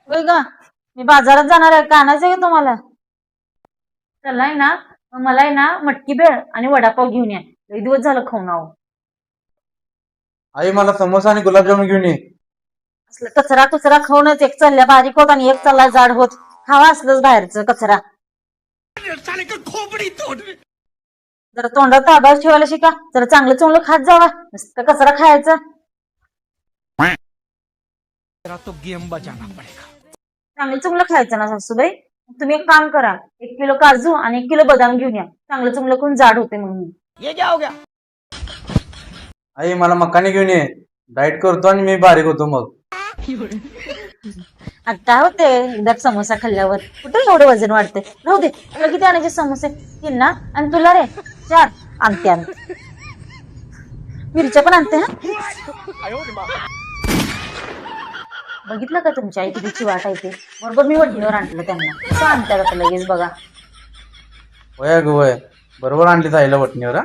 होय का? मी बाजारात जाणार आहे, का आणायचं का तुम्हाला? चलाय ना, मग मला आहे ना मटकी भेळ आणि वडापाव घेऊन या. लई दिवस झालं खाऊन आहो. आई मला समोसा आणि गुलाबजामुन घेऊन ये. असलं कचरा कचरा खाऊनच एक चालल्या बारीक होत आणि एक चाललाय जाड होत. खावा असलंच बाहेरचं कचरा. जरा तोंडात ताबा ठेवायला शिका. जरा चांगलं चांगलं खात जावा, नुसतं कचरा खायचं. चांगलं चांगलं खायचं ना सासूबाई. तुम्ही एक काम करा, 1 किलो काजू आणि 1 किलो बदाम घेऊन या. चांगलं चांगलं कोण जाड होते म्हणून. आई मला मकाने घेऊन ये. डाएट करतो आणि मी बारीक होतो मग. आता काय होते एकदा समोसा खाल्ल्यावर? कुठे एवढं वजन वाढते? राहू दे. तुला किती आणायचे समोसे? 3 ना? आणि तुला रे 4. आणते आणते. मिरच्या पण आणते हा. बघितलं का तुमच्या आई किती वाट आहे ते? बरोबर मी वडणीवर आणलं त्यांना. कसं आणतात आता लगेच बघा. वय ग वय. बरोबर आणली आईला वटणीवर.